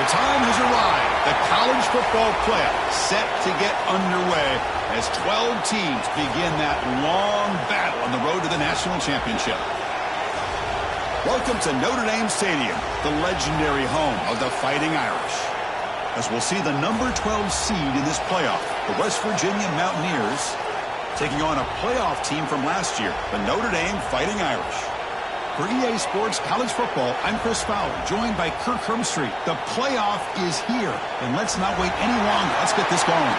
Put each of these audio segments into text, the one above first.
The time has arrived. The college football playoff set to get underway as 12 teams begin that long battle on the road to the national championship. Welcome to Notre Dame Stadium, the legendary home of the Fighting Irish. As we'll see the number 12 seed in this playoff, the West Virginia Mountaineers, taking on a playoff team from last year, the Notre Dame Fighting Irish. For EA Sports College Football, I'm Chris Fowler, joined by Kirk Hermstreet. The playoff is here, and let's not wait any longer. Let's get this going.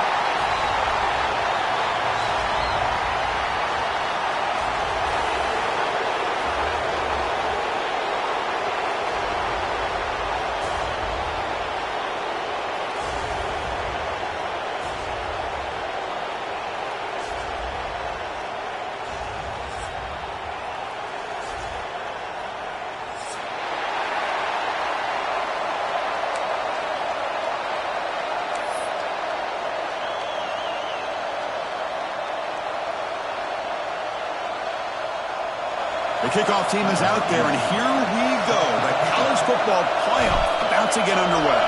The kickoff team is out there, and here we go. The college football playoff about to get underway.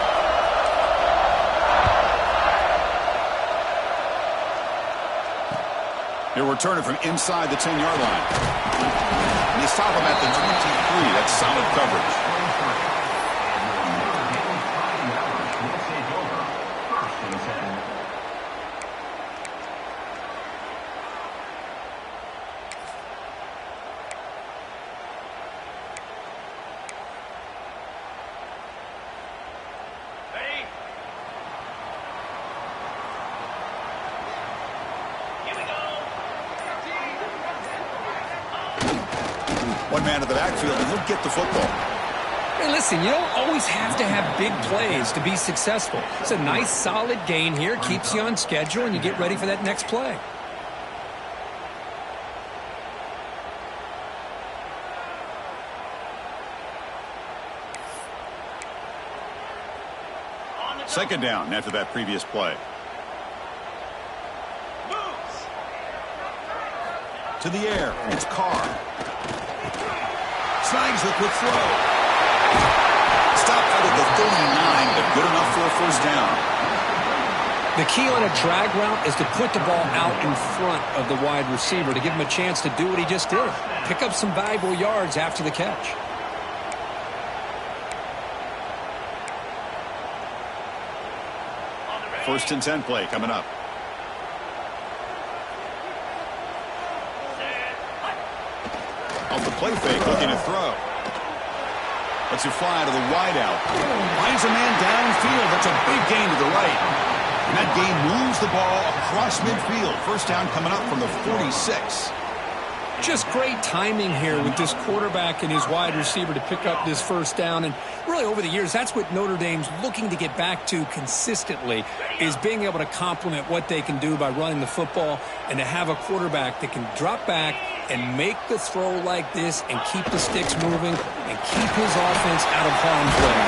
He'll return it from inside the 10-yard line. And they stop him at the 23. That's solid coverage. One man in the backfield, and he'll get the football. Hey, listen, you don't always have to have big plays to be successful. It's a nice, solid gain here. Keeps you on schedule, and you get ready for that next play. Second down after that previous play. To the air, it's Carr. Snags the quick throw. Stop out of the 39, but good enough for a first down. The key on a drag route is to put the ball out in front of the wide receiver to give him a chance to do what he just did. Pick up some valuable yards after the catch. First and 10 play coming up. Off the play fake, looking to throw. Lets it fly to the wideout. Finds a man downfield. That's a big gain to the right. And that gain moves the ball across midfield. First down coming up from the 46. Just great timing here with this quarterback and his wide receiver to pick up this first down. And really over the years, that's what Notre Dame's looking to get back to consistently, is being able to complement what they can do by running the football and to have a quarterback that can drop back and make the throw like this and keep the sticks moving and keep his offense out of harm's way.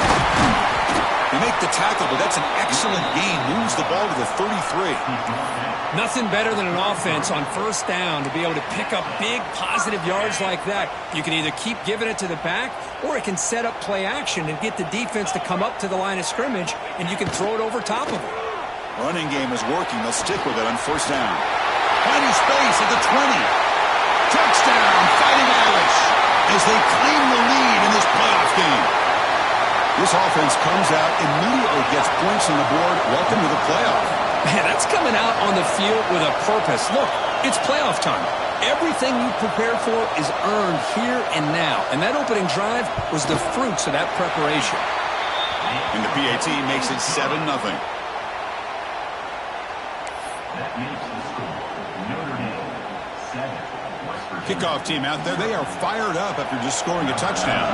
You make the tackle, but that's an excellent gain. Moves the ball to the 33. Nothing better than an offense on first down to be able to pick up big positive yards like that. You can either keep giving it to the back, or it can set up play action and get the defense to come up to the line of scrimmage, and you can throw it over top of it. Running game is working. They'll stick with it on first down. Finding space at the 20. Touchdown, Fighting Irish, as they claim the lead in this playoff game. This offense comes out, immediately gets points on the board. Welcome to the playoff. Man, that's coming out on the field with a purpose. Look, it's playoff time. Everything you prepared for is earned here and now. And that opening drive was the fruits of that preparation. And the PAT makes it 7-0. That makes the score Notre Dame 7. Kickoff team out there. They are fired up after just scoring a touchdown.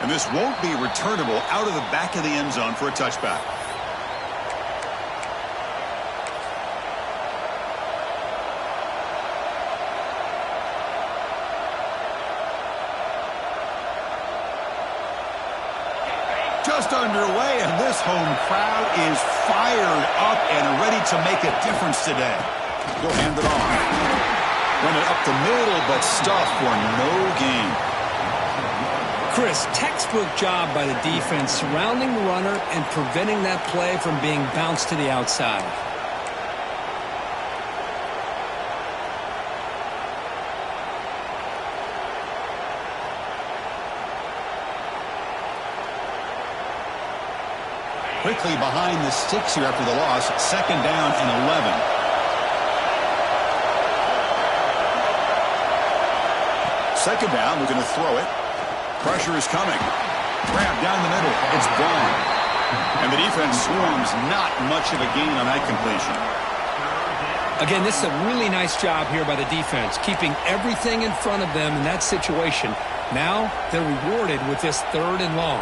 And this won't be returnable out of the back of the end zone for a touchback. Just underway, and this home crowd is fired up and ready to make a difference today. He'll hand it off. Run it up the middle, but stuffed for no gain. Chris, textbook job by the defense surrounding the runner and preventing that play from being bounced to the outside. Quickly behind the sticks here after the loss. 2nd down and 11. Second down, we're going to throw it. Pressure is coming. Grab down the middle. It's gone. And the defense swarms. Not much of a gain on that completion. Again, this is a really nice job here by the defense, keeping everything in front of them in that situation. Now they're rewarded with this 3rd and long.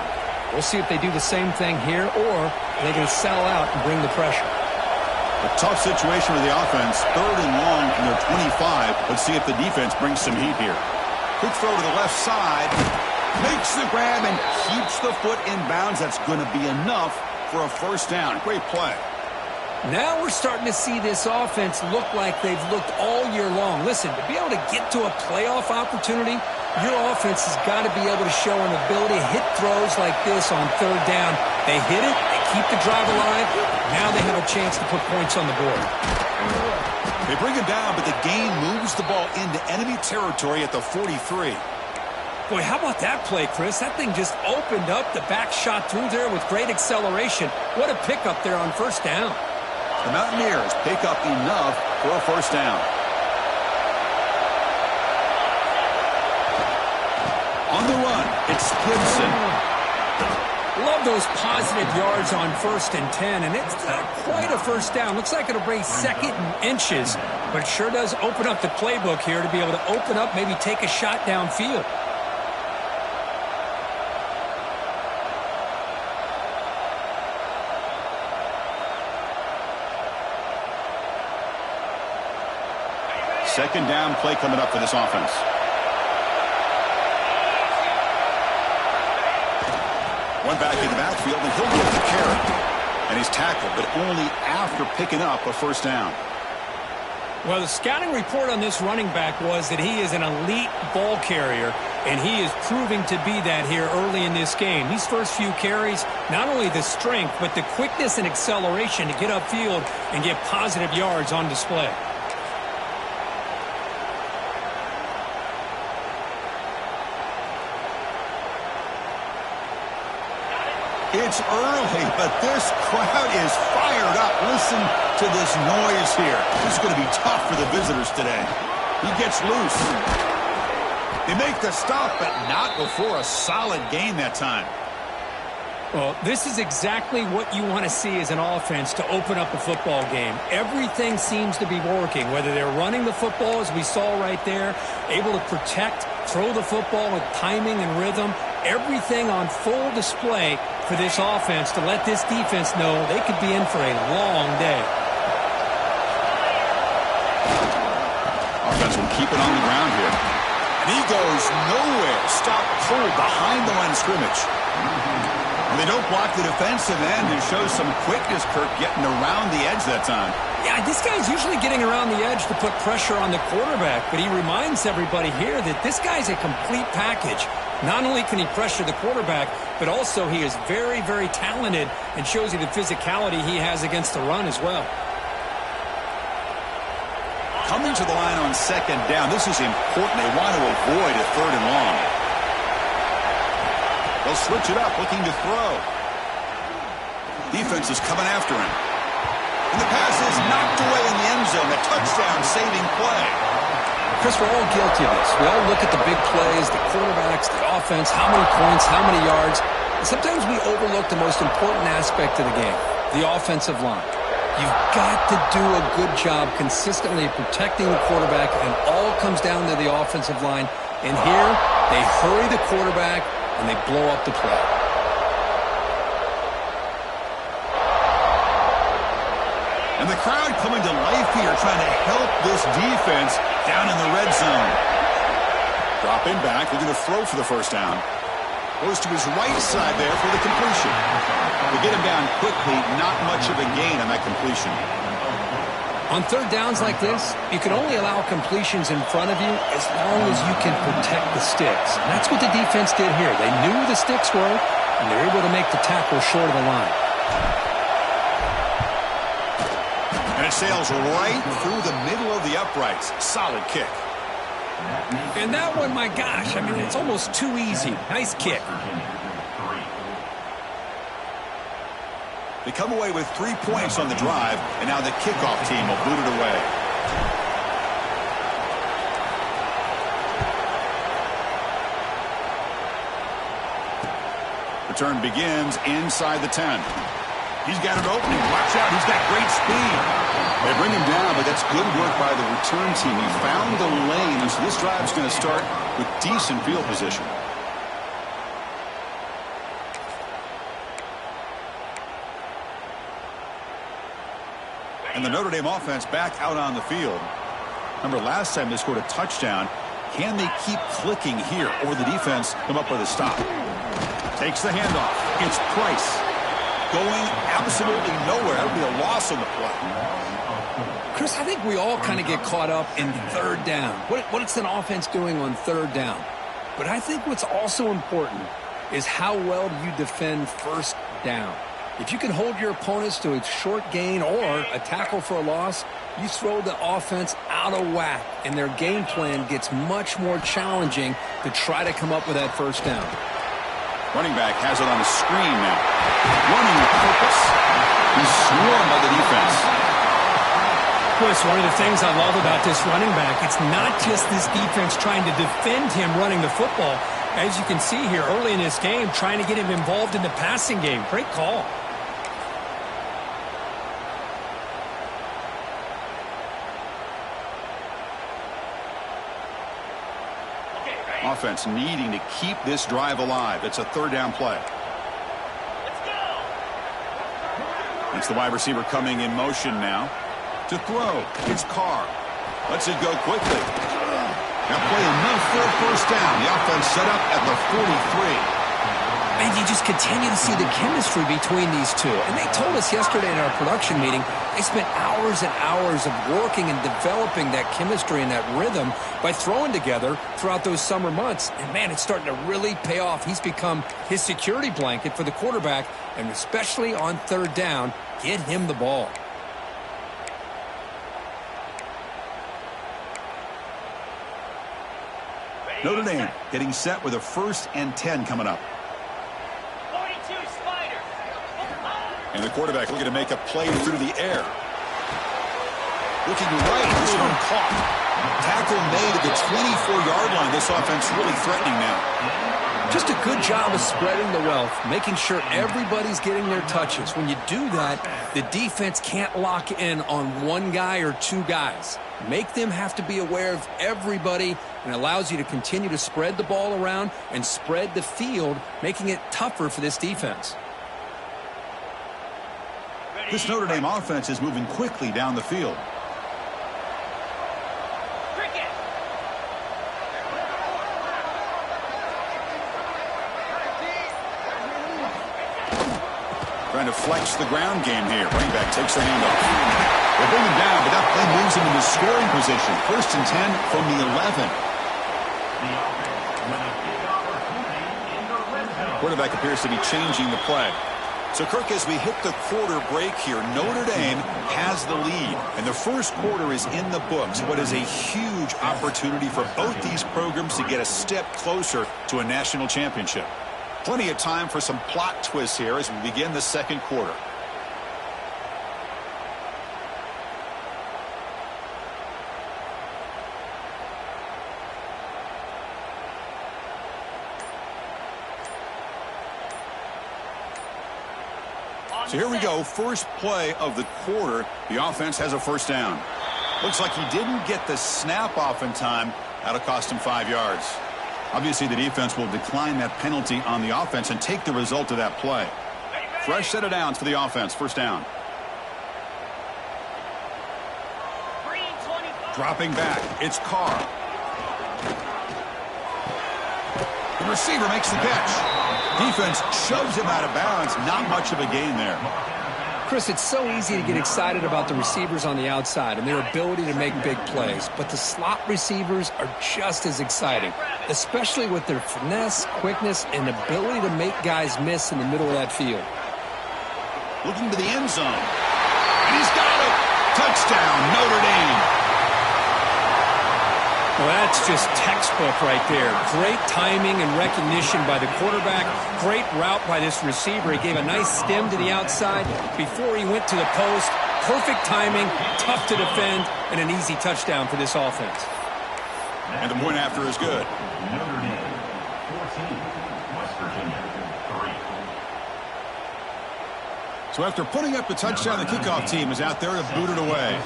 We'll see if they do the same thing here, or they're going to settle out and bring the pressure. A tough situation with the offense. 3rd and long from their 25. Let's see if the defense brings some heat here. Quick throw to the left side. Makes the grab and keeps the foot in bounds. That's going to be enough for a 1st down. Great play. Now we're starting to see this offense look like they've looked all year long. Listen, to be able to get to a playoff opportunity, your offense has got to be able to show an ability to hit throws like this on 3rd down. They hit it, they keep the drive alive. Now they have a chance to put points on the board. They bring it down, but the gain moves the ball into enemy territory at the 43. Boy, how about that play, Chris? That thing just opened up. The back shot through there with great acceleration. What a pickup there on 1st down. The Mountaineers pick up enough for a 1st down. On the run, it's Gibson. Love those positive yards on 1st and 10, and it's not quite a 1st down. Looks like it'll bring 2nd and inches, but it sure does open up the playbook here to be able to open up, maybe take a shot downfield. Second down play coming up for this offense. One back in the backfield, and he'll get the carry. And he's tackled, but only after picking up a 1st down. Well, the scouting report on this running back was that he is an elite ball carrier, and he is proving to be that here early in this game. These first few carries, not only the strength, but the quickness and acceleration to get upfield and get positive yards on display. It's early, but this crowd is fired up. Listen to this noise here. This is going to be tough for the visitors today. He gets loose. They make the stop, but not before a solid gain that time. Well, this is exactly what you want to see as an offense to open up a football game. Everything seems to be working, whether they're running the football, as we saw right there, able to protect, throw the football with timing and rhythm. Everything on full display for this offense to let this defense know they could be in for a long day. Offense will keep it on the ground here. And he goes nowhere. Stop cold behind the line of scrimmage. And they don't block the defensive end and show some quickness, Kirk, getting around the edge that time. Yeah, this guy's usually getting around the edge to put pressure on the quarterback, but he reminds everybody here that this guy's a complete package. Not only can he pressure the quarterback, but also he is very, very talented and shows you the physicality he has against the run as well. Coming to the line on 2nd down, this is important. They want to avoid a 3rd and long. They'll switch it up, looking to throw. Defense is coming after him. And the pass is knocked away in the end zone. A touchdown-saving play. Chris, we're all guilty of this. We all look at the big plays, the quarterbacks, the offense, how many points, how many yards. And sometimes we overlook the most important aspect of the game, the offensive line. You've got to do a good job consistently protecting the quarterback, and all comes down to the offensive line. And here, they hurry the quarterback, and they blow up the play. And the crowd coming to life here, trying to help this defense down in the red zone. Dropping back, looking to throw for the 1st down. Goes to his right side there for the completion. They get him down quickly, not much of a gain on that completion. On third downs like this, you can only allow completions in front of you as long as you can protect the sticks. And that's what the defense did here. They knew the sticks were, and they were able to make the tackle short of the line. And it sails right through the middle of the uprights. Solid kick. And that one, my gosh, I mean, it's almost too easy. Nice kick. They come away with 3 points on the drive, and now the kickoff team will boot it away. Return begins inside the 10. He's got an opening. Watch out. He's got great speed. They bring him down, but that's good work by the return team. He found the lane, and so this drive's going to start with decent field position. And the Notre Dame offense back out on the field. Remember, last time they scored a touchdown. Can they keep clicking here, or the defense come up with a stop? Takes the handoff. It's Price. Going absolutely nowhere. That would be a loss on the play. Chris, I think we all kind of get caught up in third down. What's an offense doing on third down? But I think what's also important is how well do you defend first down. If you can hold your opponents to a short gain or a tackle for a loss, you throw the offense out of whack, and their game plan gets much more challenging to try to come up with that first down. Running back has it on the screen now. Running with purpose. He's swarmed by the defense. Chris, one of the things I love about this running back, it's not just this defense trying to defend him running the football. As you can see here early in this game, trying to get him involved in the passing game. Great call. Offense needing to keep this drive alive. It's a third down play. Let's go. It's the wide receiver coming in motion now. To throw, it's Carr. Lets it go quickly. Now play enough for a first down. The offense set up at the 43. And you just continue to see the chemistry between these two. And they told us yesterday in our production meeting, they spent hours and hours of working and developing that chemistry and that rhythm by throwing together throughout those summer months. And, man, it's starting to really pay off. He's become his security blanket for the quarterback, and especially on third down, get him the ball. Notre Dame getting set with a 1st and 10 coming up. And the quarterback looking to make a play through the air. Looking right. This one caught. Tackle made at the 24-yard line. This offense really threatening now. Just a good job of spreading the wealth, making sure everybody's getting their touches. When you do that, the defense can't lock in on one guy or two guys. Make them have to be aware of everybody, and allows you to continue to spread the ball around and spread the field, making it tougher for this defense. This Notre Dame offense is moving quickly down the field. Trying to flex the ground game here. Running back takes the handoff. They bring him down, but that play moves him into scoring position. 1st and 10 from the 11. Quarterback appears to be changing the play. So, Kirk, as we hit the quarter break here, Notre Dame has the lead, and the first quarter is in the books. What is a huge opportunity for both these programs to get a step closer to a national championship. Plenty of time for some plot twists here as we begin the second quarter. So here we go, first play of the quarter. The offense has a first down. Looks like he didn't get the snap off in time. That'll cost him 5 yards. Obviously, the defense will decline that penalty on the offense and take the result of that play. Fresh set of downs for the offense, first down. Dropping back, it's Carr. The receiver makes the catch. Defense shoves him out of bounds. Not much of a gain there. Chris, it's so easy to get excited about the receivers on the outside and their ability to make big plays, but the slot receivers are just as exciting, especially with their finesse, quickness, and ability to make guys miss in the middle of that field. Looking to the end zone. And he's got it. Touchdown, Notre Dame. Well, that's just textbook right there. Great timing and recognition by the quarterback. Great route by this receiver. He gave a nice stem to the outside before he went to the post. Perfect timing, tough to defend, and an easy touchdown for this offense. And the point after is good. Notre Dame, 14, West Virginia, 3. So after putting up the touchdown, the kickoff team is out there to boot it away.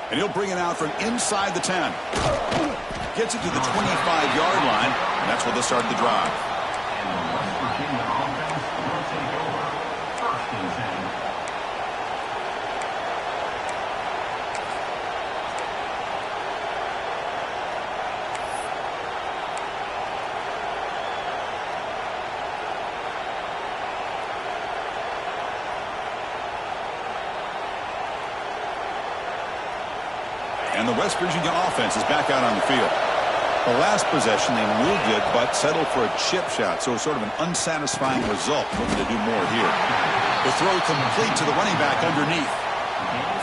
And he'll bring it out from inside the 10. Gets it to the 25-yard line, and that's where they'll start the drive. And the West Virginia offense will take over. First and 10. And the West Virginia offense is back out on the field. The last possession, they moved it, but settled for a chip shot, so sort of an unsatisfying result. Looking to do more here. The throw complete to the running back underneath.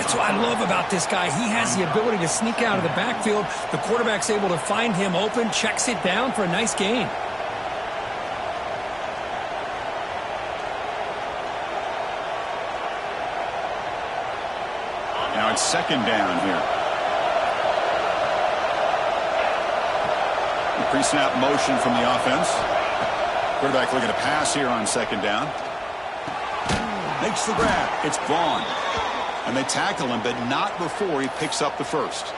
That's what I love about this guy. He has the ability to sneak out of the backfield. The quarterback's able to find him open, checks it down for a nice gain. Now it's second down here. Pre-snap motion from the offense. Quarterback looking to pass here on second down. Makes the grab. It's Vaughn. And they tackle him, but not before he picks up the first.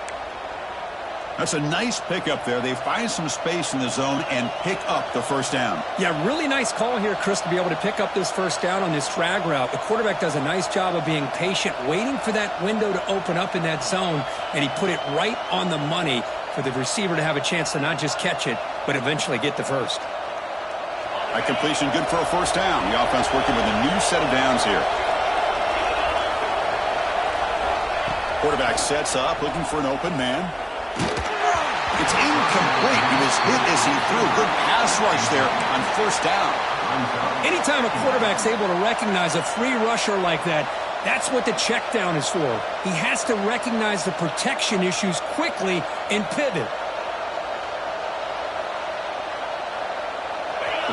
That's a nice pickup there. They find some space in the zone and pick up the first down. Yeah, really nice call here, Chris, to be able to pick up this first down on this drag route. The quarterback does a nice job of being patient, waiting for that window to open up in that zone, and he put it right on the money for the receiver to have a chance to not just catch it, but eventually get the first. That completion good for a first down. The offense working with a new set of downs here. Quarterback sets up, looking for an open man. It's incomplete. He was hit as he threw a good pass rush there on first down. Anytime a quarterback's able to recognize a free rusher like that, that's what the check down is for. He has to recognize the protection issues quickly and pivot.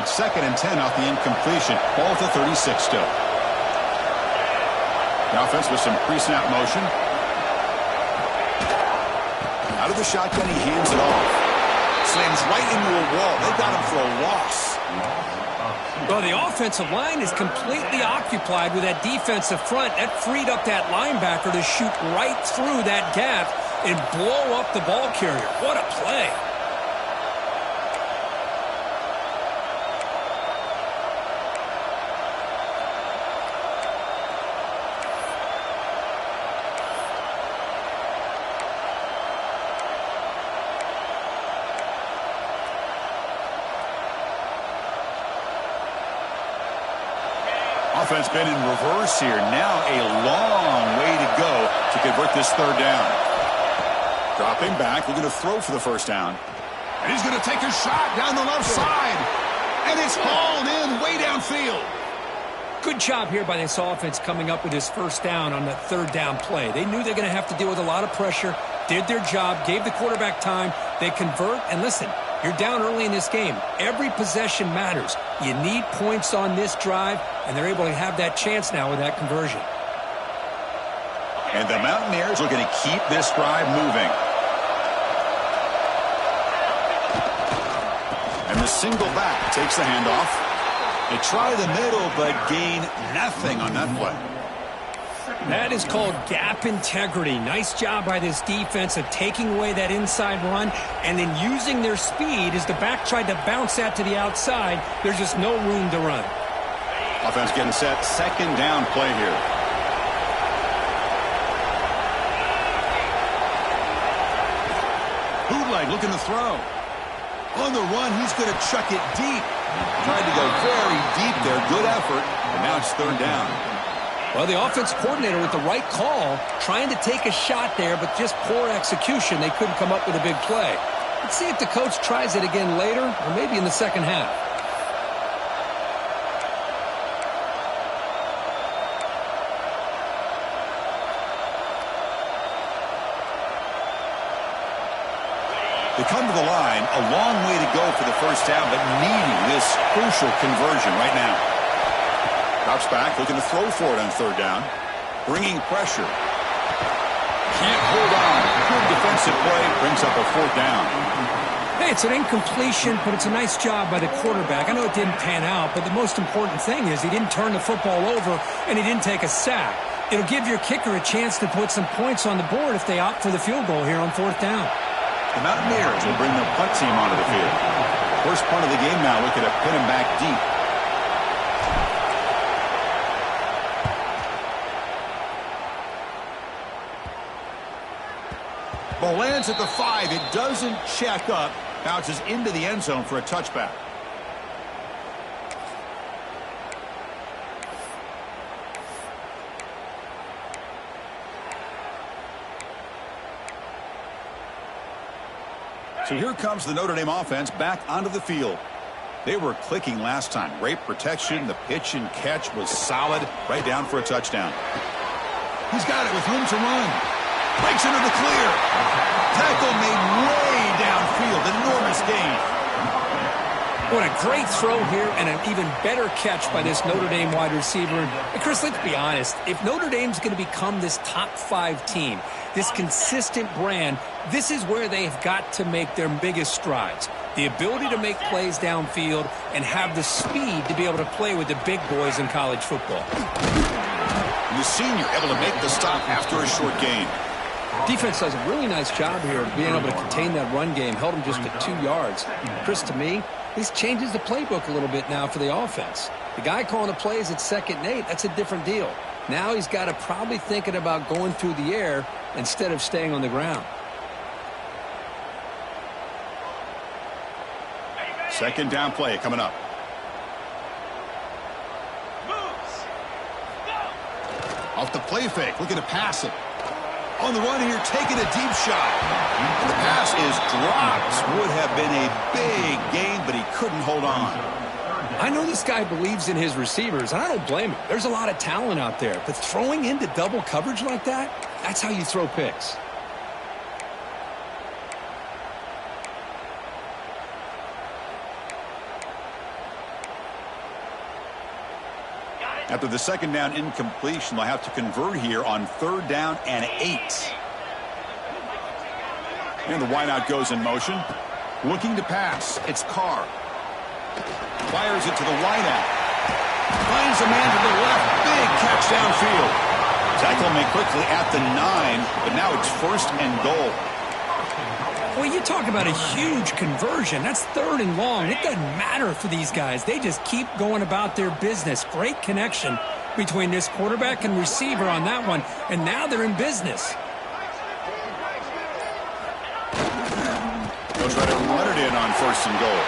It's second and 10 off the incompletion. Ball at the 36 still. The offense with some pre-snap motion. Out of the shotgun, he hands it off. Slams right into a wall. They've got him for a loss. Well, the offensive line is completely occupied with that defensive front. That freed up that linebacker to shoot right through that gap and blow up the ball carrier. What a play. Offense been in reverse here. Now a long way to go to convert this third down. Dropping back, looking to throw for the first down. And he's going to take a shot down the left side. And it's hauled in way downfield. Good job here by this offense coming up with this first down on the third down play. They knew they're going to have to deal with a lot of pressure, did their job, gave the quarterback time. They convert, and listen, you're down early in this game. Every possession matters. You need points on this drive, and they're able to have that chance now with that conversion. And the Mountaineers are going to keep this drive moving. And the single back takes the handoff. They try the middle, but gain nothing on that play. That is called gap integrity. Nice job by this defense of taking away that inside run and then using their speed as the back tried to bounce that to the outside. There's just no room to run. Offense getting set. Second down play here. Bootleg looking to throw. On the run, he's going to chuck it deep. Tried to go very deep there. Good effort. And now it's third down. Well, the offense coordinator with the right call, trying to take a shot there, but just poor execution. They couldn't come up with a big play. Let's see if the coach tries it again later, or maybe in the second half. They come to the line, a long way to go for the first down, but needing this crucial conversion right now. Drops back, looking to throw for it on third down. Bringing pressure. Can't hold on. Good defensive play, brings up a fourth down. Hey, it's an incompletion, but it's a nice job by the quarterback. I know it didn't pan out, but the most important thing is he didn't turn the football over and he didn't take a sack. It'll give your kicker a chance to put some points on the board if they opt for the field goal here on fourth down. The Mountaineers will bring their punt team onto the field. First punt of the game now, looking to pin him back deep. Ball lands at the 5. It doesn't check up. Bounces into the end zone for a touchback. So here comes the Notre Dame offense back onto the field. They were clicking last time. Great protection. The pitch and catch was solid. Right down for a touchdown. He's got it with room to run. Breaks into the clear. Tackle made way downfield. Enormous gain. What a great throw here and an even better catch by this Notre Dame wide receiver. And Chris, let's be honest. If Notre Dame's going to become this top 5 team, this consistent brand, this is where they've got to make their biggest strides. The ability to make plays downfield and have the speed to be able to play with the big boys in college football. The senior able to make the stop after a short gain. Defense does a really nice job here of being able to contain that run game. Held him just to 2 yards. Chris, to me, this changes the playbook a little bit now for the offense. The guy calling the plays at 2nd and 8, that's a different deal. Now he's got to probably thinking about going through the air instead of staying on the ground. Second down play coming up. Moves. Go. Off the play fake, looking to pass it. On the run here, taking a deep shot. The pass is dropped. Would have been a big gain, but he couldn't hold on. I know this guy believes in his receivers, and I don't blame him. There's a lot of talent out there, but throwing into double coverage like that, that's how you throw picks. After the second down incompletion, they'll have to convert here on 3rd down and 8. And the wideout goes in motion. Looking to pass. It's Carr. Fires it to the wideout. Finds a man to the left. Big catch downfield. Tackle made quickly at the 9, but now it's 1st and goal. Well, you talk about a huge conversion. That's 3rd and long. It doesn't matter for these guys. They just keep going about their business. Great connection between this quarterback and receiver on that one, and now they're in business. They'll try to run it in on 1st and goal.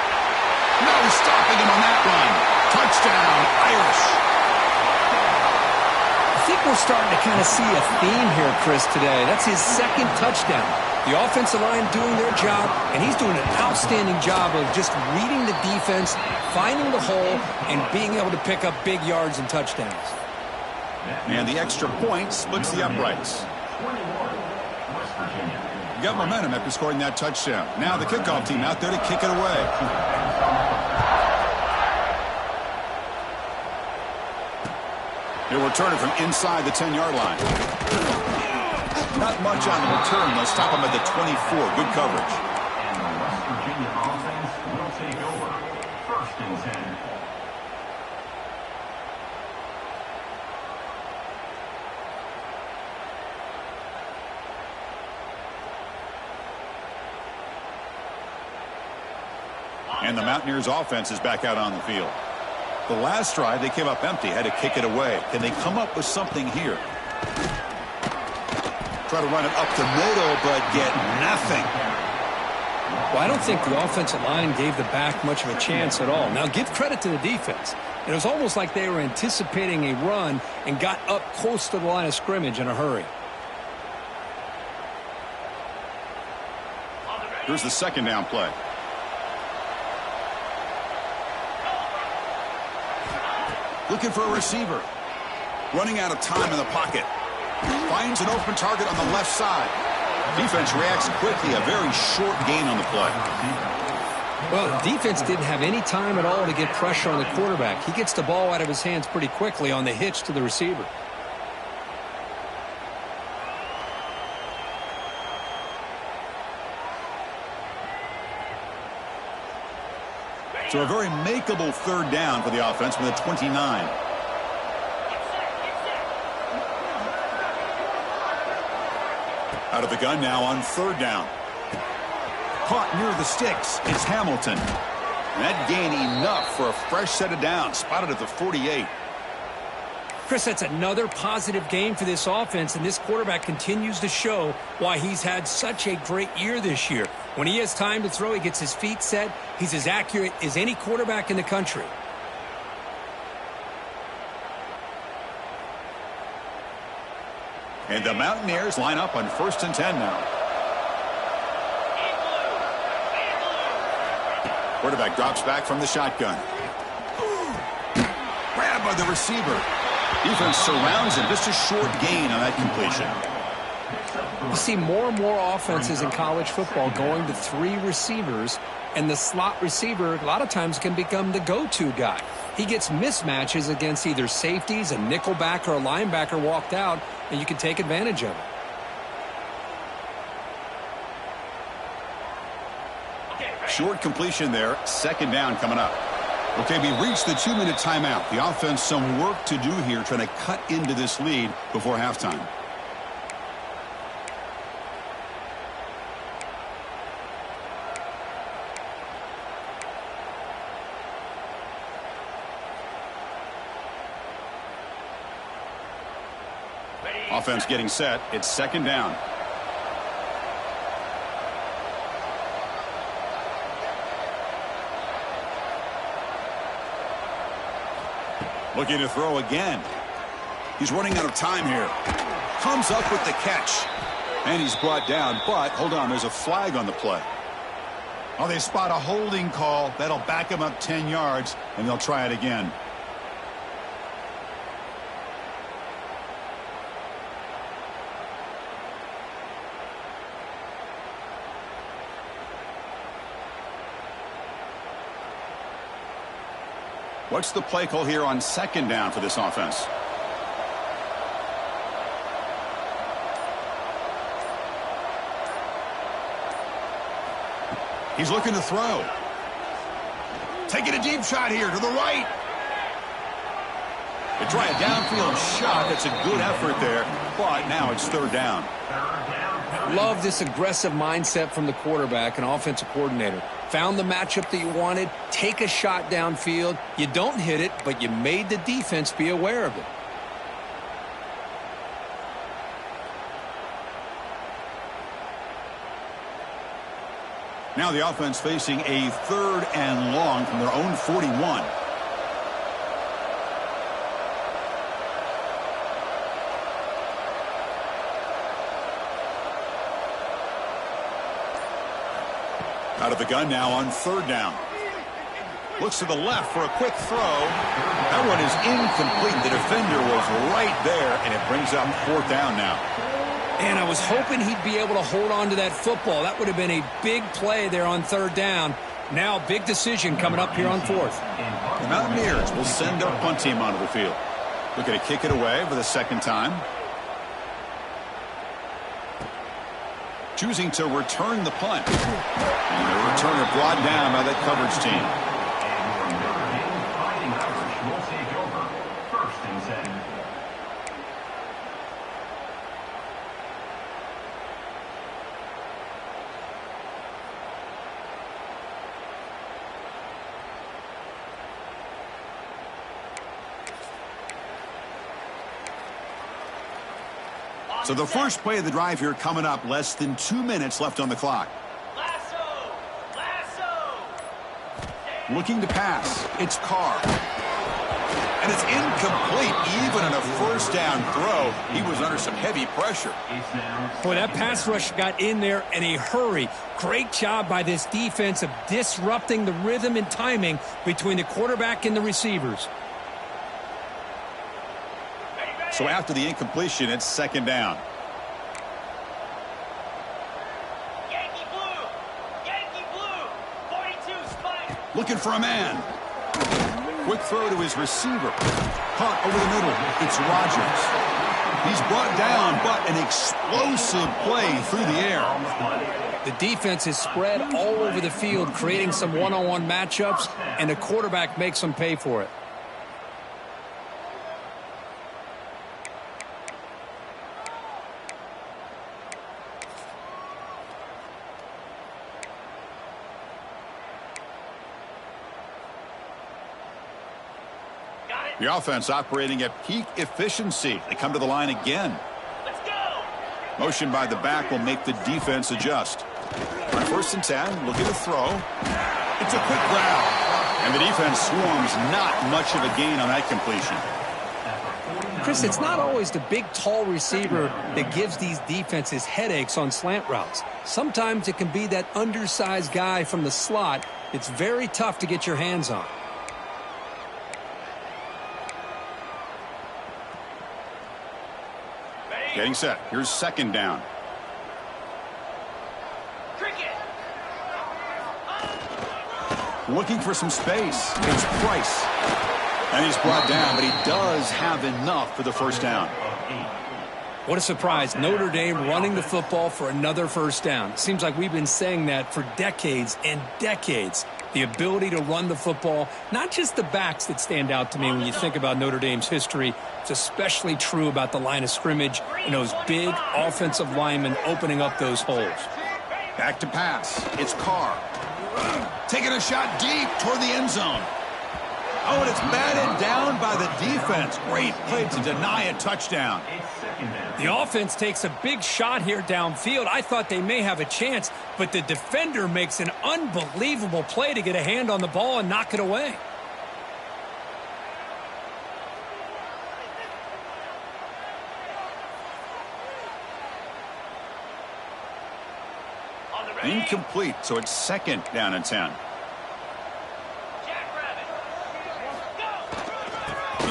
No stopping him on that run. Touchdown, Irish. I think we're starting to kind of see a theme here, Chris, today. That's his 2nd touchdown. The offensive line doing their job, and he's doing an outstanding job of just reading the defense, finding the hole, and being able to pick up big yards and touchdowns. And the extra point splits the uprights. You got momentum after scoring that touchdown. Now the kickoff team out there to kick it away. He'll return it from inside the 10-yard line. Not much on the return. They'll stop him at the 24. Good coverage. And the West Virginia offense will take over. 1st and 10. And the Mountaineers offense is back out on the field. The last drive, they came up empty, had to kick it away. Can they come up with something here? Try to run it up the middle, but get nothing. Well, I don't think the offensive line gave the back much of a chance at all. Now, give credit to the defense. It was almost like they were anticipating a run and got up close to the line of scrimmage in a hurry. Here's the second down play. Looking for a receiver. Running out of time in the pocket. Finds an open target on the left side. Defense reacts quickly. A very short gain on the play. Well, the defense didn't have any time at all to get pressure on the quarterback. He gets the ball out of his hands pretty quickly on the hitch to the receiver. So a very makeable third down for the offense with a 29. Out of the gun now on third down. Caught near the sticks. It's Hamilton. And that gain enough for a fresh set of downs. Spotted at the 48. Chris, that's another positive game for this offense, and this quarterback continues to show why he's had such a great year this year. When he has time to throw, he gets his feet set. He's as accurate as any quarterback in the country. And the Mountaineers line up on 1st and 10 now. Quarterback drops back from the shotgun. Grabbed by the receiver. Defense surrounds him. Just a short gain on that completion. You see more and more offenses in college football going to 3 receivers, and the slot receiver a lot of times can become the go-to guy. He gets mismatches against either safeties, a nickelbacker, or a linebacker walked out, and you can take advantage of it. Short completion there. Second down coming up. Okay, we reached the 2-minute timeout. The offense some work to do here trying to cut into this lead before halftime. Offense getting set. It's second down. Looking to throw again. He's running out of time here. Comes up with the catch. And he's brought down, but hold on, there's a flag on the play. Oh, they spot a holding call. That'll back him up 10 yards, and they'll try it again. What's the play call here on second down for this offense? He's looking to throw. Taking a deep shot here to the right. They try a downfield shot. That's a good effort there, but now it's third down. Love this aggressive mindset from the quarterback and offensive coordinator. Found the matchup that you wanted, take a shot downfield. You don't hit it, but you made the defense be aware of it. Now the offense facing a third and long from their own 41. Out of the gun now on third down. Looks to the left for a quick throw. That one is incomplete. The defender was right there, and it brings up fourth down now. And I was hoping he'd be able to hold on to that football. That would have been a big play there on third down. Now big decision coming up here on fourth. The Mountaineers will send their punt team onto the field. Looking to kick it away for the second time. Choosing to return the punt. And the returner brought down by that coverage team. Will take over. 1st and 10. So the first play of the drive here coming up, less than 2 minutes left on the clock. Looking to pass. It's Carr. And it's incomplete. Even on a first down throw, he was under some heavy pressure. Boy, that pass rush got in there in a hurry. Great job by this defense of disrupting the rhythm and timing between the quarterback and the receivers. So after the incompletion, it's second down. Yankee blue, 42 Spider. Looking for a man. Quick throw to his receiver. Caught over the middle. It's Rodgers. He's brought down, but an explosive play through the air. The defense is spread all over the field, creating some one-on-one matchups, and the quarterback makes them pay for it. The offense operating at peak efficiency. They come to the line again. Let's go. Motion by the back will make the defense adjust. On 1st and 10, looking to throw. It's a quick grab. And the defense swarms, not much of a gain on that completion. Chris, it's not always the big, tall receiver that gives these defenses headaches on slant routes. Sometimes it can be that undersized guy from the slot. It's very tough to get your hands on. Getting set. Here's second down. Cricket. Looking for some space. It's Price. And he's brought down, but he does have enough for the first down. What a surprise. Notre Dame running the football for another first down. Seems like we've been saying that for decades and decades. The ability to run the football, not just the backs that stand out to me when you think about Notre Dame's history. It's especially true about the line of scrimmage and those big offensive linemen opening up those holes. Back to pass. It's Carr. Taking a shot deep toward the end zone. Oh, and it's batted down by the defense. Great play to deny a touchdown. The offense takes a big shot here downfield. I thought they may have a chance, but the defender makes an unbelievable play to get a hand on the ball and knock it away. Incomplete, so it's second down and 10.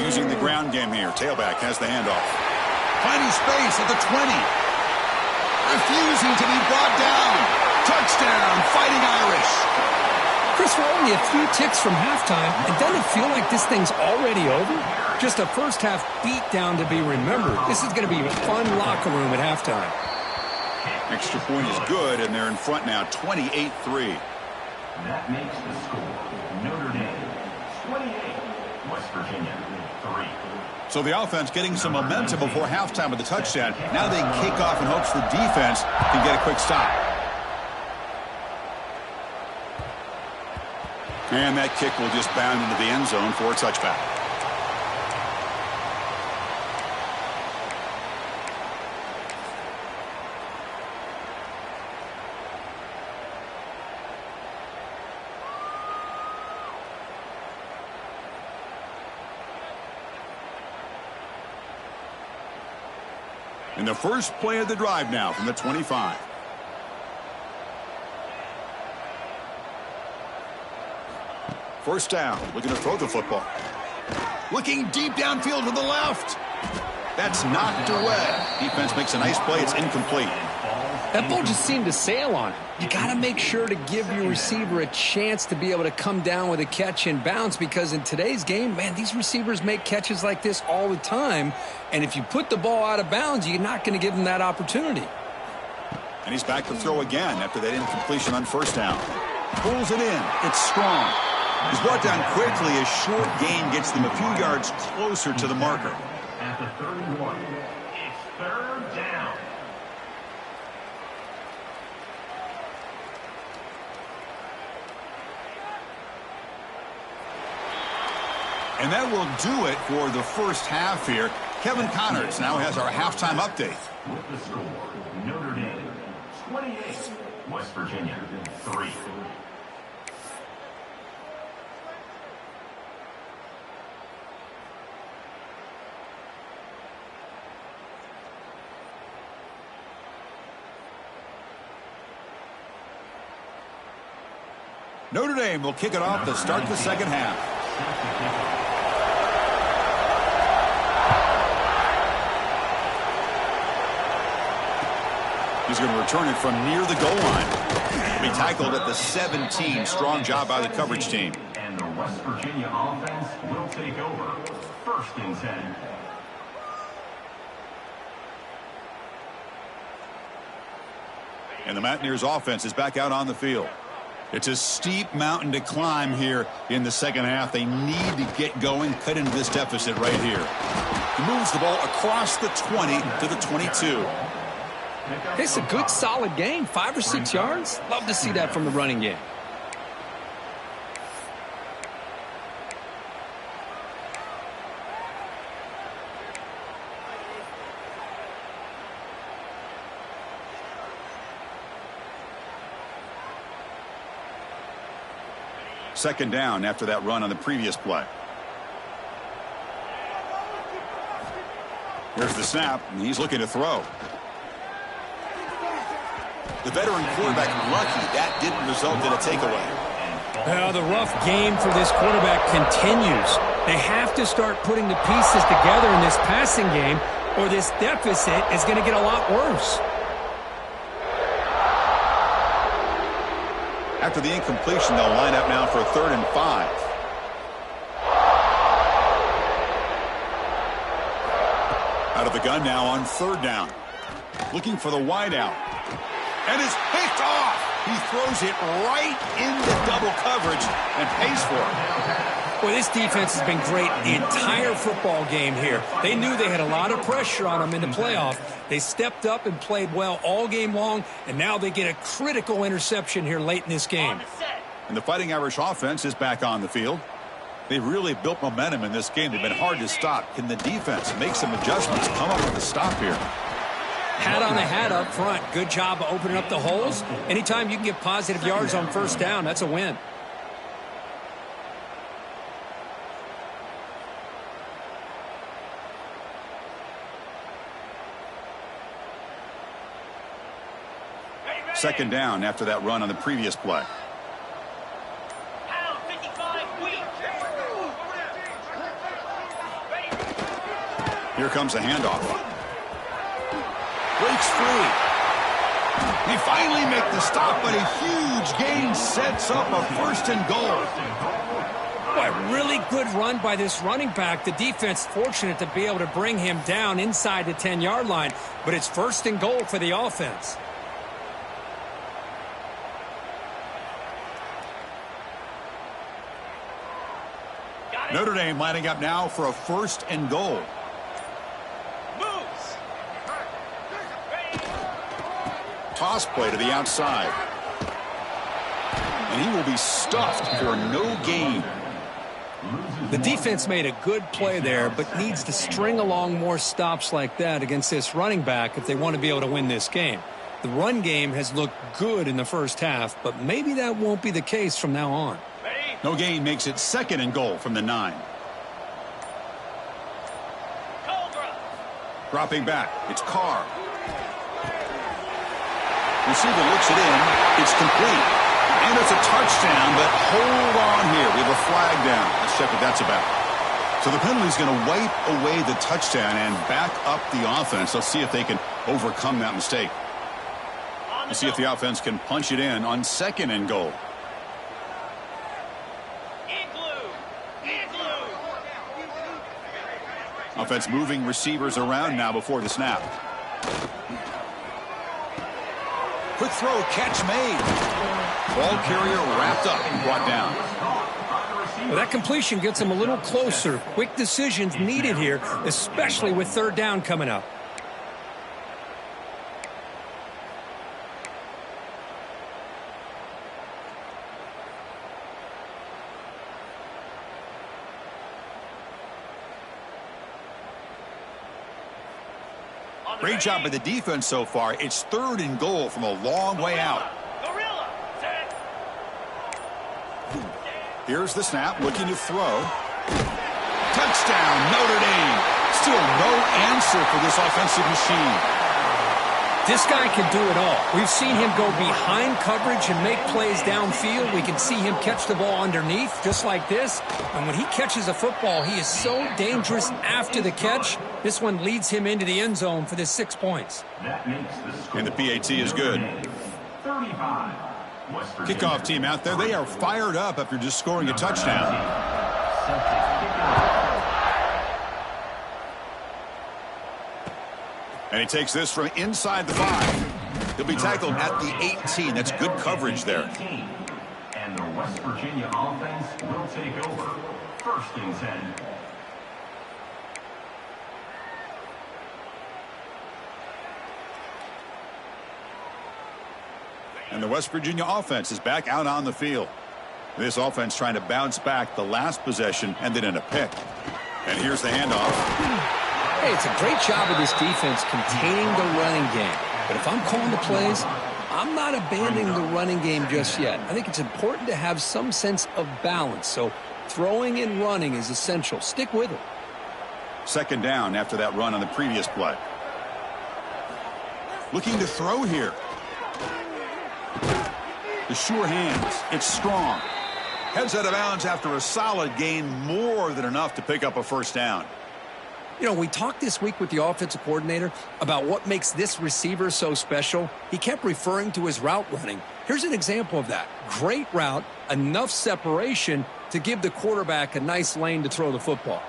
Using the ground game here. Tailback has the handoff. Finding space at the 20. Refusing to be brought down. Touchdown, Fighting Irish. Chris, we're only a few ticks from halftime, and doesn't it feel like this thing's already over? Just a first half beatdown to be remembered. This is going to be a fun locker room at halftime. Extra point is good, and they're in front now, 28-3. That makes the score Notre Dame 28, West Virginia 3. So the offense getting some momentum before halftime with the touchdown. Now they can kick off in hopes the defense can get a quick stop. And that kick will just bound into the end zone for a touchback. In the first play of the drive now from the 25. First down, looking to throw the football. Looking deep downfield to the left. That's knocked away. Defense makes a nice play. It's incomplete. That ball just seemed to sail on it. You got to make sure to give your receiver a chance to be able to come down with a catch and bounce, because in today's game, man, these receivers make catches like this all the time. And if you put the ball out of bounds, you're not going to give them that opportunity. And he's back to throw again after that incompletion on first down. Pulls it in. It's strong. He's brought down quickly. A short gain gets them a few yards closer to the marker. At the 31, it's third down. And that will do it for the first half here. Kevin Connors now has our halftime update. With the score, Notre Dame 28, West Virginia 3. Notre Dame will kick it off to start the second half. He's going to return it from near the goal line. Be tackled at the 17. Strong job by the coverage team. And the West Virginia offense will take over. 1st and 10. And the Mountaineers offense is back out on the field. It's a steep mountain to climb here in the second half. They need to get going, cut into this deficit right here. He moves the ball across the 20 to the 22. It's a good, solid game. 5 or 6 yards. Love to see that from the running game. Second down after that run on the previous play. Here's the snap, and he's looking to throw. The veteran quarterback lucky that didn't result in a takeaway. The rough game for this quarterback continues. They have to start putting the pieces together in this passing game, or this deficit is going to get a lot worse. After the incompletion, they'll line up now for 3rd and 5. Out of the gun now on 3rd down. Looking for the wideout. And it's picked off. He throws it right into double coverage and pays for it. Boy, this defense has been great the entire football game here. They knew they had a lot of pressure on them in the playoff. They stepped up and played well all game long, and now they get a critical interception here late in this game. And the Fighting Irish offense is back on the field. They've really built momentum in this game. They've been hard to stop. Can the defense make some adjustments, come up with a stop here? Hat on a hat up front. Good job of opening up the holes. Anytime you can get positive yards on 1st down, that's a win. Second down after that run on the previous play. Here comes the handoff. Breaks free. They finally make the stop, but a huge gain sets up a 1st and goal. Boy, really good run by this running back. The defense fortunate to be able to bring him down inside the 10-yard line, but it's 1st and goal for the offense. Notre Dame lining up now for a 1st and goal. Toss play to the outside. And he will be stuffed for no gain. The defense made a good play there, but needs to string along more stops like that against this running back if they want to be able to win this game. The run game has looked good in the first half, but maybe that won't be the case from now on. No gain makes it 2nd and goal from the 9. Dropping back, it's Carr. Receiver looks it in. It's complete. And it's a touchdown, but hold on here. We have a flag down. Let's check what that's about. So the penalty's going to wipe away the touchdown and back up the offense. Let's see if they can overcome that mistake. Let's see if the offense can punch it in on 2nd and goal. Offense moving receivers around now before the snap. Quick throw, catch made. Ball carrier wrapped up and brought down. Well, that completion gets them a little closer. Quick decisions needed here, especially with 3rd down coming up. Great job by the defense so far. It's 3rd and goal from a long way out. Here's the snap, looking to throw. Touchdown, Notre Dame. Still no answer for this offensive machine. This guy can do it all. We've seen him go behind coverage and make plays downfield. We can see him catch the ball underneath, just like this. And when he catches a football, he is so dangerous after the catch. This one leads him into the end zone for the 6 points. And the PAT is good. 35. Kickoff team out there, they are fired up after just scoring a touchdown. And he takes this from inside the 5. He'll be tackled at the 18. That's good coverage there. And the West Virginia offense will take over. 1st and 10. And the West Virginia offense is back out on the field. This offense trying to bounce back the last possession and then in a pick. And here's the handoff. Hey, it's a great job of this defense containing the running game. But if I'm calling the plays, I'm not abandoning the running game just yet. I think it's important to have some sense of balance. So throwing and running is essential. Stick with it. 2nd down after that run on the previous play. Looking to throw here. The sure hands. It's strong. Heads out of bounds after a solid gain, more than enough to pick up a 1st down. You know, we talked this week with the offensive coordinator about what makes this receiver so special. He kept referring to his route running. Here's an example of that. Great route, enough separation to give the quarterback a nice lane to throw the football.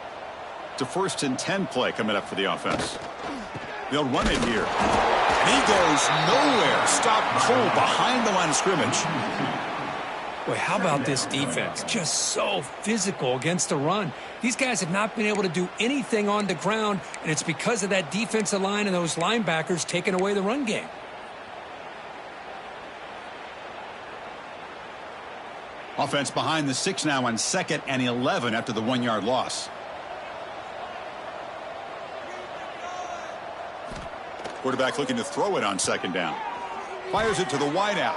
It's a 1st and 10 play coming up for the offense. They'll run it here. And he goes nowhere. Stopped cold behind the line of scrimmage. Boy, how about this defense? Just so physical against the run. These guys have not been able to do anything on the ground, and it's because of that defensive line and those linebackers taking away the run game. Offense behind the 6 now on 2nd and 11 after the 1-yard loss. Quarterback looking to throw it on 2nd down. Fires it to the wideout.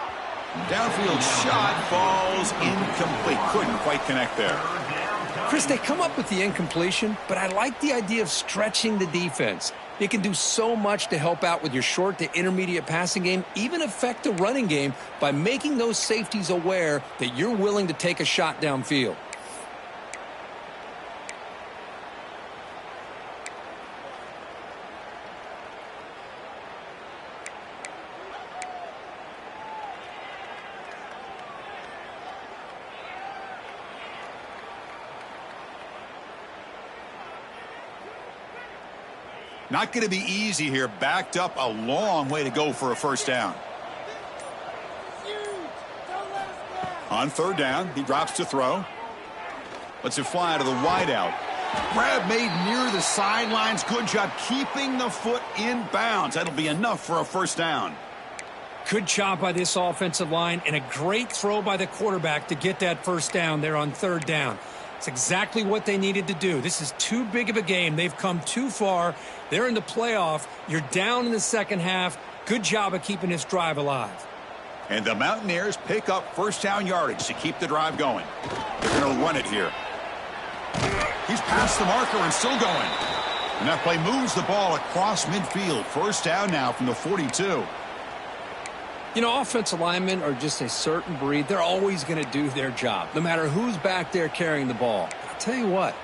Downfield shot falls incomplete. Couldn't quite connect there. Chris, they come up with the incompletion, but I like the idea of stretching the defense. It can do so much to help out with your short to intermediate passing game, even affect the running game by making those safeties aware that you're willing to take a shot downfield. Not going to be easy here. Backed up a long way to go for a 1st down. On 3rd down, he drops to throw. Lets it fly to the wideout. Grab made near the sidelines. Good job keeping the foot in bounds. That'll be enough for a 1st down. Good job by this offensive line and a great throw by the quarterback to get that 1st down there on 3rd down. It's exactly what they needed to do. This is too big of a game. They've come too far. They're in the playoff. You're down in the 2nd half. Good job of keeping this drive alive. And the Mountaineers pick up 1st down yardage to keep the drive going. They're going to run it here. He's past the marker and still going. And that play moves the ball across midfield. 1st down now from the 42. You know, offensive linemen are just a certain breed. They're always going to do their job, no matter who's back there carrying the ball. I'll tell you what,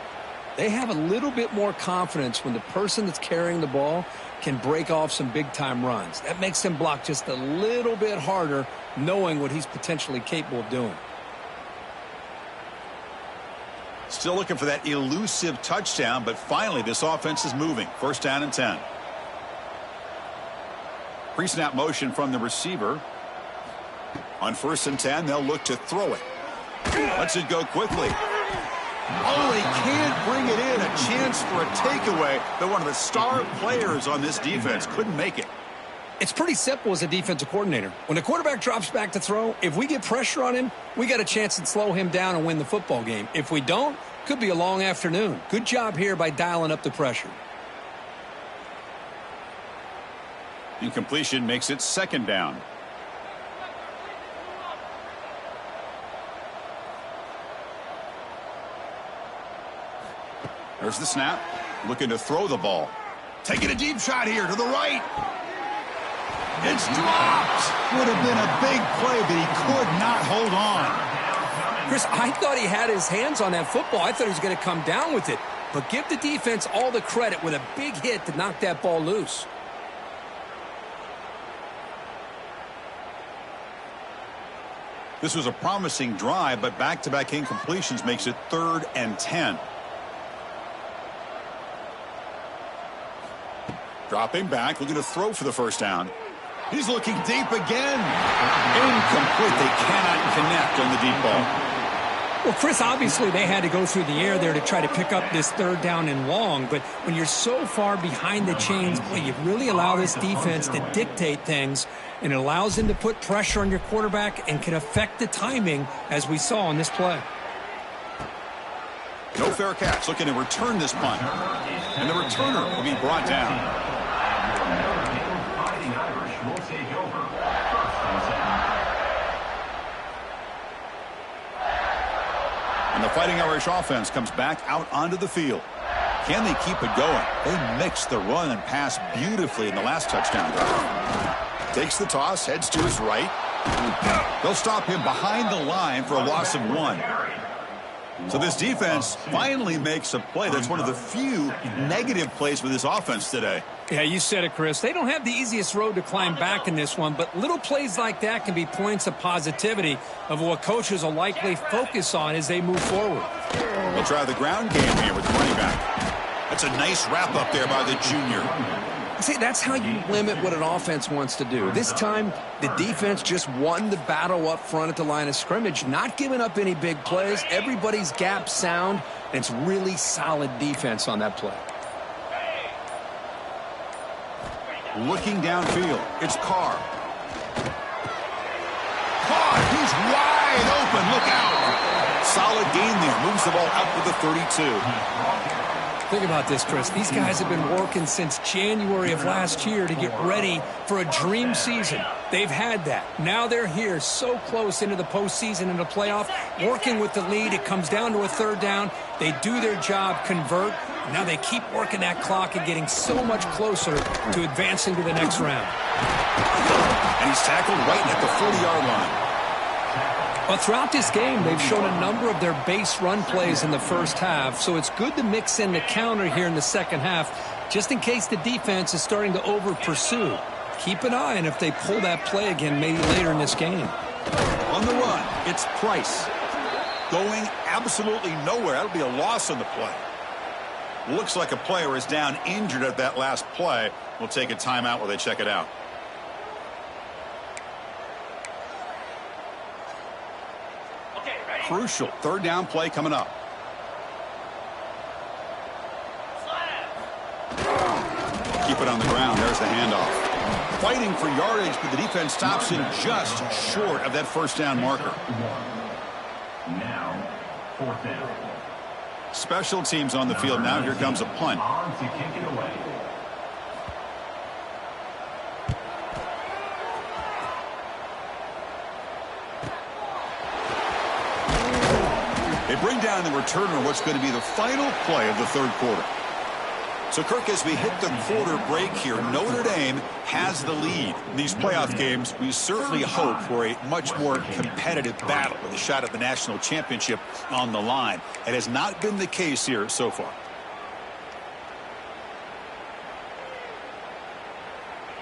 they have a little bit more confidence when the person that's carrying the ball can break off some big-time runs. That makes them block just a little bit harder, knowing what he's potentially capable of doing. Still looking for that elusive touchdown, but finally this offense is moving. 1st down and 10. Pre-snap motion from the receiver. On 1st and 10, they'll look to throw it. Lets it go quickly. Oh, they can't bring it in. A chance for a takeaway, but one of the star players on this defense couldn't make it. It's pretty simple as a defensive coordinator. When the quarterback drops back to throw, if we get pressure on him, we got a chance to slow him down and win the football game. If we don't, could be a long afternoon. Good job here by dialing up the pressure. Incompletion makes it 2nd down. There's the snap. Looking to throw the ball. Taking a deep shot here to the right. It's dropped. Would have been a big play, but he could not hold on. Chris, I thought he had his hands on that football. I thought he was going to come down with it. But give the defense all the credit with a big hit to knock that ball loose. This was a promising drive, but back-to-back incompletions makes it 3rd and 10. Dropping back, looking to throw for the first down. He's looking deep again. Incomplete. They cannot connect on the deep ball. Well, Chris, obviously they had to go through the air there to try to pick up this 3rd down and long, but when you're so far behind the chains, boy, you really allow this defense to dictate things, and it allows them to put pressure on your quarterback and can affect the timing, as we saw on this play. No fair catch, looking to return this punt, and the returner will be brought down. Fighting Irish will take over. 1st and 10. And the Fighting Irish offense comes back out onto the field. Can they keep it going? They mixed the run and pass beautifully in the last touchdown drive. Takes the toss, heads to his right. They'll stop him behind the line for a loss of 1. So this defense finally makes a play. That's one of the few negative plays for this offense today. Yeah, you said it, Chris. They don't have the easiest road to climb back in this one, but little plays like that can be points of positivity of what coaches will likely focus on as they move forward. They'll try the ground game here with the running back. That's a nice wrap-up there by the junior. See, that's how you limit what an offense wants to do. This time, the defense just won the battle up front at the line of scrimmage, not giving up any big plays. Everybody's gap sound, and it's really solid defense on that play. Looking downfield, it's Carr. Caught, he's wide open, look out. Solid gain there, moves the ball out to the 32. Think about this, Chris. These guys have been working since January of last year to get ready for a dream season. They've had that. Now they're here so close into the postseason and the playoff, working with the lead. It comes down to a 3rd down. They do their job, convert. Now they keep working that clock and getting so much closer to advancing to the next round. And he's tackled right at the 40-yard line. Well, throughout this game, they've shown a number of their base run plays in the first half, so it's good to mix in the counter here in the second half, just in case the defense is starting to over-pursue. Keep an eye on if they pull that play again maybe later in this game. On the run, it's Price. Going absolutely nowhere. That'll be a loss on the play. Looks like a player is down injured at that last play. We'll take a timeout while they check it out. Crucial 3rd down play coming up. Keep it on the ground. There's the handoff. Fighting for yardage, but the defense stops him just short of that 1st down marker. Now, 4th down. Special teams on the field now. Here comes a punt. On to kick it away. They bring down the returner what's going to be the final play of the 3rd quarter. So, Kirk, as we hit the quarter break here, Notre Dame has the lead. In these playoff games, we certainly hope for a much more competitive battle with a shot at the national championship on the line. It has not been the case here so far.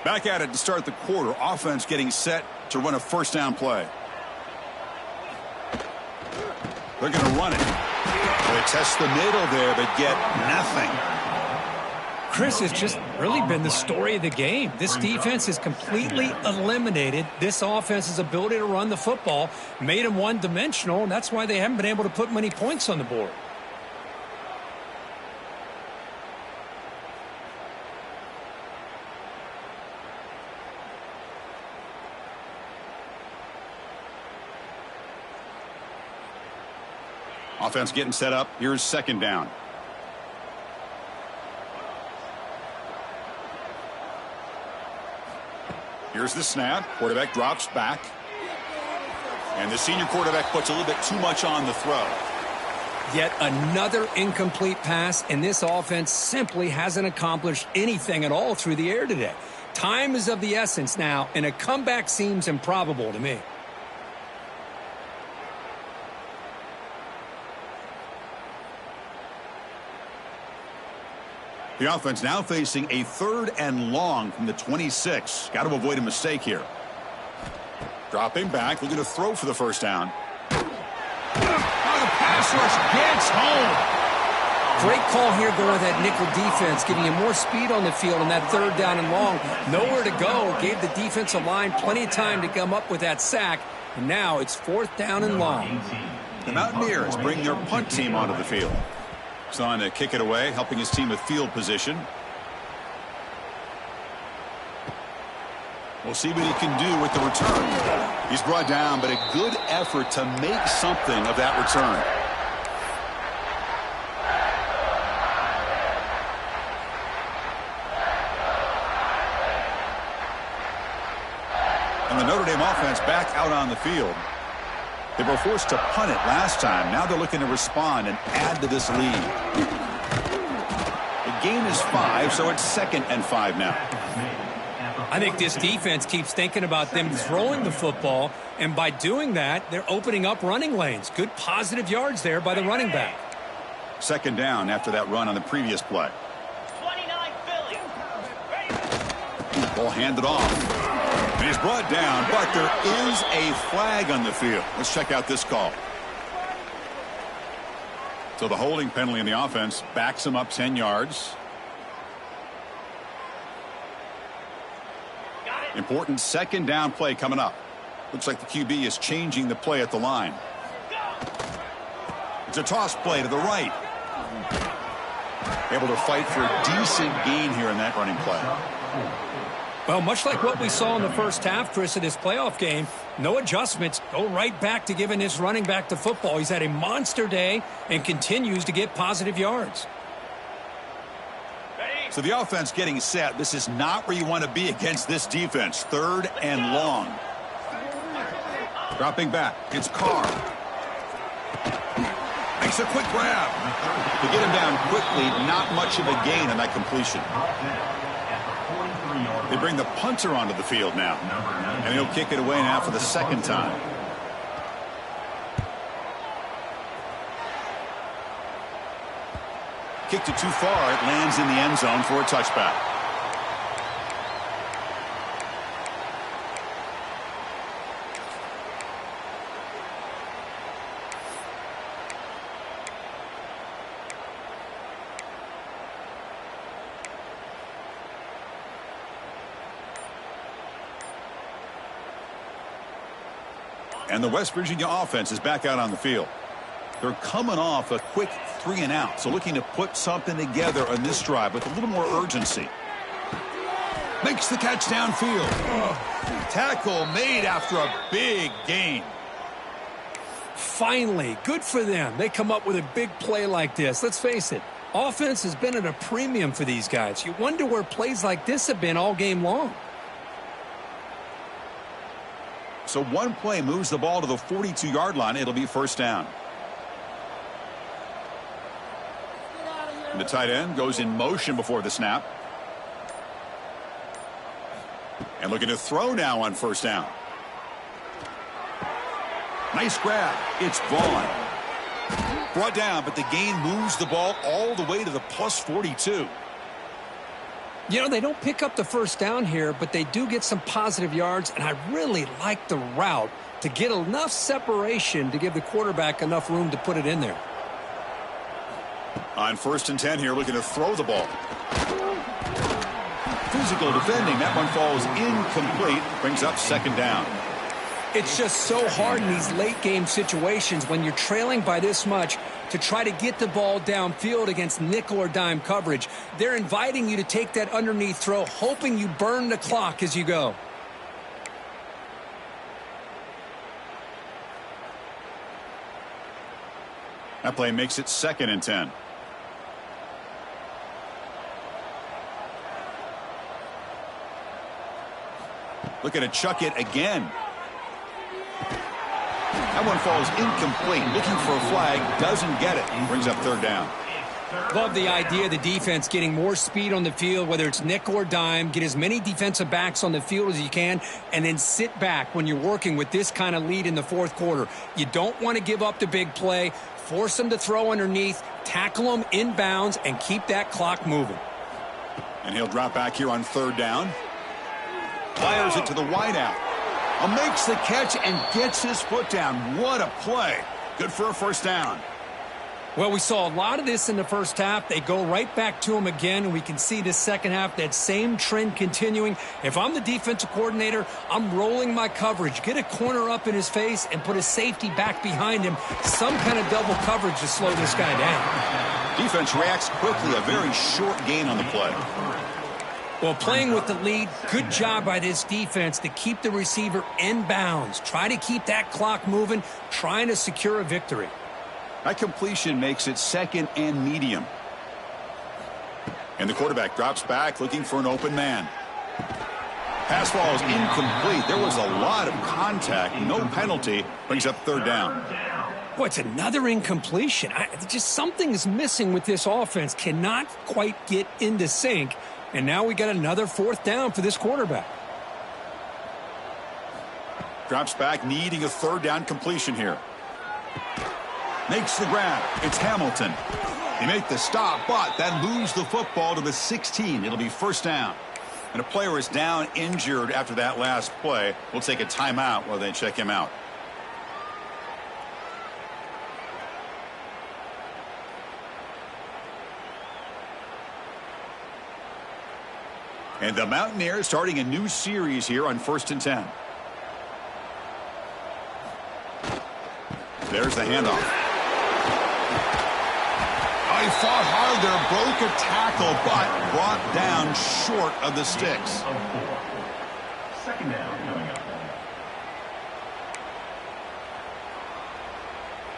Back at it to start the quarter. Offense getting set to run a 1st down play. They're going to run it. They test the middle there, but get nothing. Chris, has just really been the story of the game. This defense has completely eliminated this offense's ability to run the football, made them one-dimensional, and that's why they haven't been able to put many points on the board. Offense getting set up. Here's 2nd down. Here's the snap. Quarterback drops back. And the senior quarterback puts a little bit too much on the throw. Yet another incomplete pass, and this offense simply hasn't accomplished anything at all through the air today. Time is of the essence now, and a comeback seems improbable to me. The offense now facing a 3rd and long from the 26. Got to avoid a mistake here. Dropping back, looking to throw for the first down. Oh, the pass rush gets home. Great call here going with that nickel defense, giving you more speed on the field on that 3rd down and long. Nowhere to go. Gave the defensive line plenty of time to come up with that sack. And now it's 4th down and long. The Mountaineers bring their punt team onto the field. He's on to kick it away, helping his team with field position. We'll see what he can do with the return. He's brought down, but a good effort to make something of that return. And the Notre Dame offense back out on the field. They were forced to punt it last time. Now they're looking to respond and add to this lead. The game is 5, so it's 2nd and 5 now. I think this defense keeps thinking about them throwing the football, and by doing that, they're opening up running lanes. Good positive yards there by the running back. 2nd down after that run on the previous play. 29 Philly. Ready. Ball handed off. And he's brought down, but there is a flag on the field. Let's check out this call. So the holding penalty in the offense backs him up 10 yards. Important 2nd down play coming up. Looks like the QB is changing the play at the line. It's a toss play to the right. Able to fight for a decent gain here in that running play. Well, much like what we saw in the first half, Chris, of this playoff game, no adjustments. Go right back to giving his running back the football. He's had a monster day and continues to get positive yards. So the offense getting set. This is not where you want to be against this defense. 3rd and long. Dropping back. It's Carr. Makes a quick grab. To get him down quickly, not much of a gain on that completion. They bring the punter onto the field now. And he'll kick it away now for the 2nd time. Kicked it too far. It lands in the end zone for a touchback. And the West Virginia offense is back out on the field. They're coming off a quick 3 and out, so looking to put something together on this drive with a little more urgency. Makes the catch downfield. Tackle made after a big gain. Finally, good for them. They come up with a big play like this. Let's face it, offense has been at a premium for these guys. You wonder where plays like this have been all game long. So one play moves the ball to the 42-yard line. It'll be 1st down. And the tight end goes in motion before the snap. And looking to throw now on 1st down. Nice grab. It's Vaughn. Brought down, but the gain moves the ball all the way to the plus 42. You know, they don't pick up the 1st down here, but they do get some positive yards, and I really like the route to get enough separation to give the quarterback enough room to put it in there. On 1st and 10 here, looking to throw the ball. Physical defending. That one falls incomplete. Brings up 2nd down. It's just so hard in these late-game situations when you're trailing by this much to try to get the ball downfield against nickel or dime coverage. They're inviting you to take that underneath throw, hoping you burn the clock as you go. That play makes it 2nd and 10. Looking to chuck it again. That one falls incomplete. Looking for a flag. Doesn't get it. Brings up 3rd down. Love the idea of the defense getting more speed on the field, whether it's nickel or dime. Get as many defensive backs on the field as you can, and then sit back when you're working with this kind of lead in the fourth quarter. You don't want to give up the big play. Force them to throw underneath, tackle them inbounds, and keep that clock moving. And he'll drop back here on third down. Fires it to the wideout. Makes the catch and gets his foot down. What a play. Good for a first down. Well, we saw a lot of this in the first half. They go right back to him again, and we can see this second half, that same trend continuing. If I'm the defensive coordinator, I'm rolling my coverage. Get a corner up in his face and put a safety back behind him. Some kind of double coverage to slow this guy down. Defense reacts quickly. A very short gain on the play. Well, playing with the lead, good job by this defense to keep the receiver in bounds. Try to keep that clock moving, trying to secure a victory. That completion makes it second and medium. And the quarterback drops back looking for an open man. Pass ball is incomplete. There was a lot of contact. No penalty. Brings up third down. Boy, it's another incompletion. Just something is missing with this offense. Cannot quite get into sync. And now we got another fourth down for this quarterback. Drops back, needing a third down completion here. Makes the grab. It's Hamilton. He made the stop, but that moves the football to the 16. It'll be first down. And a player is down injured after that last play. We'll take a timeout while they check him out. And the Mountaineers starting a new series here on 1st and 10. There's the handoff. Oh, he fought hard there, broke a tackle, but brought down short of the sticks. Second down coming up.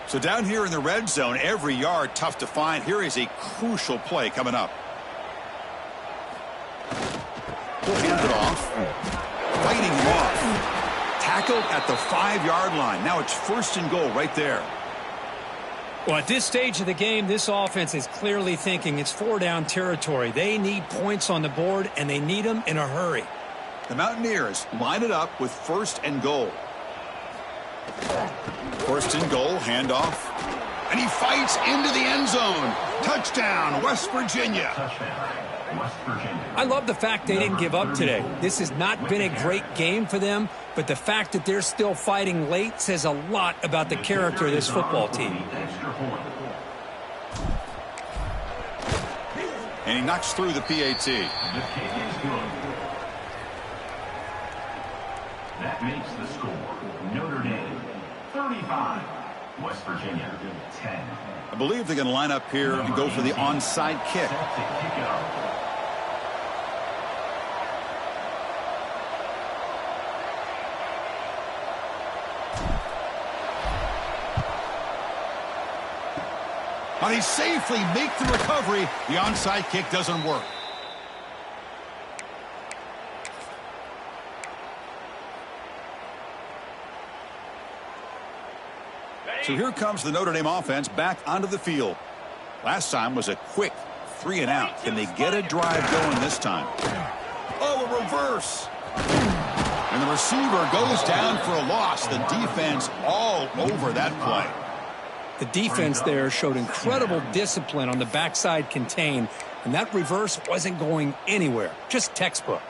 So down here in the red zone, every yard tough to find. Here is a crucial play coming up. He'll hand it off. Fighting him off. Tackled at the 5-yard line. Now it's first and goal right there. Well, at this stage of the game, this offense is clearly thinking it's 4-down territory. They need points on the board, and they need them in a hurry. The Mountaineers line it up with first and goal. First and goal, handoff. And he fights into the end zone. Touchdown, West Virginia. Touchdown, West Virginia. I love the fact they didn't give up today. This has not been a great game for them, but the fact that they're still fighting late says a lot about the character of this football team. And he knocks through the PAT. The kick is good. That makes the score Notre Dame 35, West Virginia 10. I believe they're going to line up here and go for the onside kick. Set to kick it off. But he safely makes the recovery. The onside kick doesn't work. So here comes the Notre Dame offense back onto the field. Last time was a quick 3 and out. Can they get a drive going this time? Oh, a reverse. And the receiver goes down for a loss. The defense all over that play. The defense there showed incredible discipline on the backside contain, and that reverse wasn't going anywhere. Just textbook.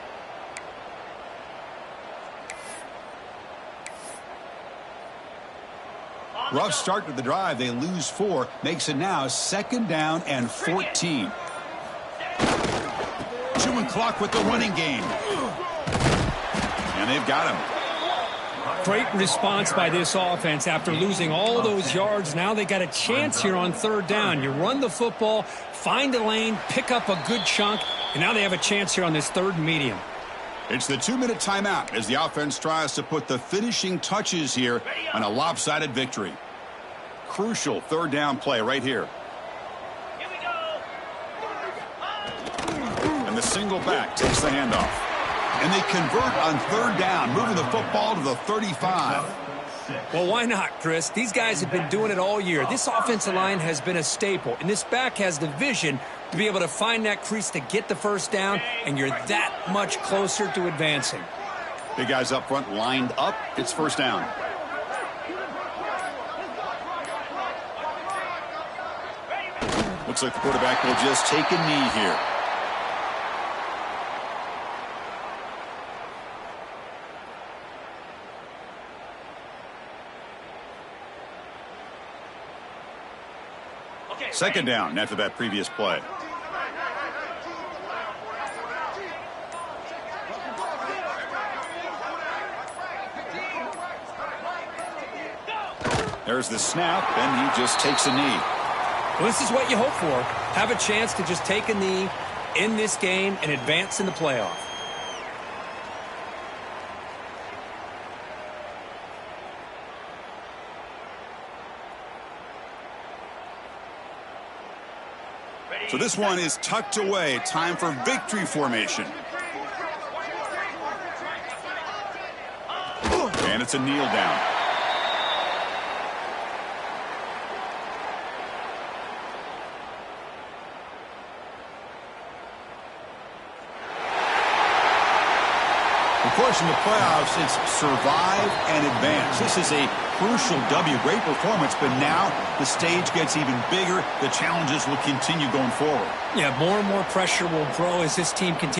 Rough start to the drive. They lose 4. Makes it now 2nd down and 14. Chewing clock with the running game. And they've got him. Great response by this offense after losing all those yards. Now they got a chance here on 3rd down. You run the football, find a lane, pick up a good chunk, and now they have a chance here on this 3rd and medium. It's the 2-minute timeout as the offense tries to put the finishing touches here on a lopsided victory. Crucial 3rd down play right here. Here we go. And the single back takes the handoff. And they convert on 3rd down, moving the football to the 35. Well, why not, Chris? These guys have been doing it all year. This offensive line has been a staple, and this back has the vision to be able to find that crease to get the first down, and you're that much closer to advancing. Big guys up front lined up. It's first down. Looks like the quarterback will just take a knee here. Second down after that previous play. There's the snap, and he just takes a knee. Well, this is what you hope for. Have a chance to just take a knee in this game and advance in the playoff. So this one is tucked away. Time for victory formation. And it's a kneel down. Of course, in the playoffs, it's survive and advance. This is a crucial W. Great performance, but now the stage gets even bigger. The challenges will continue going forward. Yeah, more and more pressure will grow as this team continues.